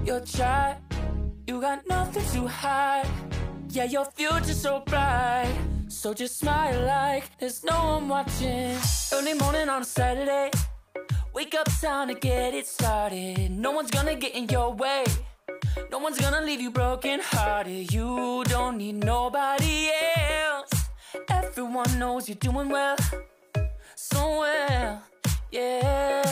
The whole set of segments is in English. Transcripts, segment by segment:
You're shy, you got nothing to hide. Yeah, your future's so bright. So just smile like there's no one watching. Early morning on a Saturday, wake up, time to get it started. No one's gonna get in your way. No one's gonna leave you broken hearted. You don't need nobody else. Everyone knows you're doing well, so well, yeah.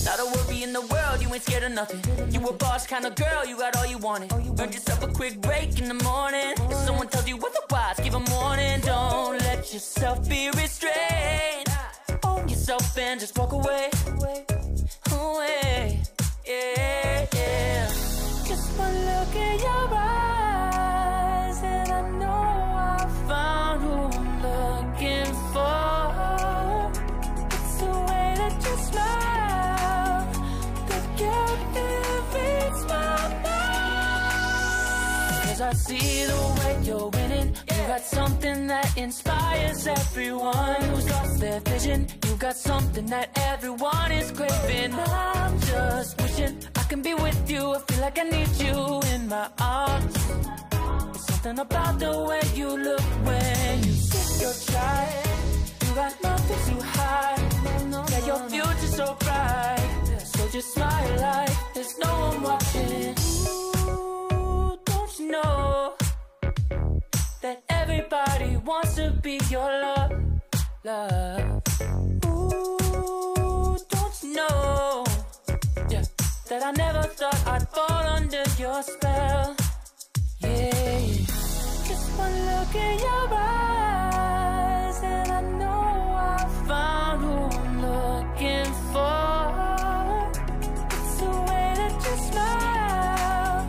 Not a worry in the world, you ain't scared of nothing. You a boss kind of girl, you got all you wanted. Earned yourself a quick break in the morning. If someone tells you otherwise, give 'em warning. Don't let yourself be restrained. Own yourself and just walk away. Away, yeah, yeah. Just one look in your eyes and I know I found who I'm looking for. It's the way that you smile that captivates my mind. 'Cause I see the way you're winning. You got something that inspires everyone who's lost their vision. You got something that everyone is craving. I'm just wishing I can be with you. I feel like I need you in my arms. There's something about the way you look when you sit your child. You got nothing to hide. Yeah, your future's so bright. So just smile like there's no one watching. Ooh, don't you know that everybody wants to be your love, love. Ooh, don't you know, yeah, that I never thought I'd fall under your spell. Yeah, just one look in your eyes and I know I found who I'm looking for. It's the way that you smile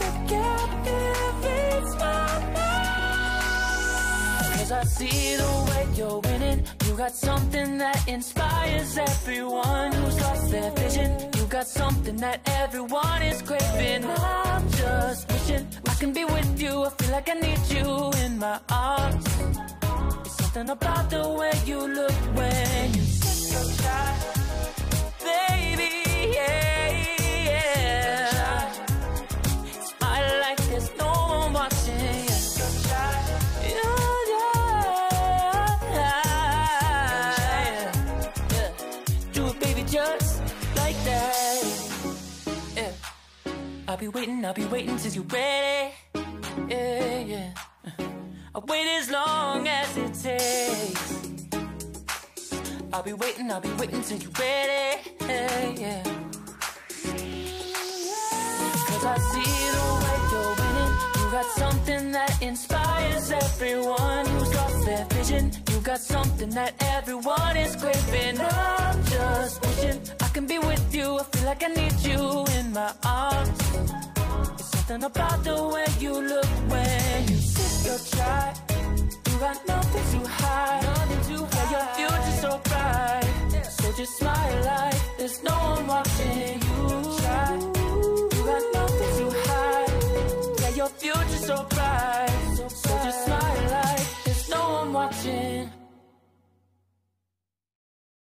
that captivates my mind. 'Cause I see the way you're winning. You got something that inspires everyone who's lost their vision. You got something that everyone is craving. I'm just wishing I can be with you. I feel like I need you in my arms. There's something about the way you look when you sit so shy, baby, yeah, yeah. Smile like there's no one watching. Yeah. So shy, yeah, yeah. Do it, baby, just like that. Yeah. I'll be waiting till you're ready. Yeah, yeah. I'll wait as long as it takes. I'll be waiting till you're ready. Yeah, yeah. 'Cause I see the way you're winning. You got something that inspires everyone who's lost their vision. You got something that everyone is craving. I'm just wishing I can be with you. I feel like I need you in my arms. There's something about the way you look when you sit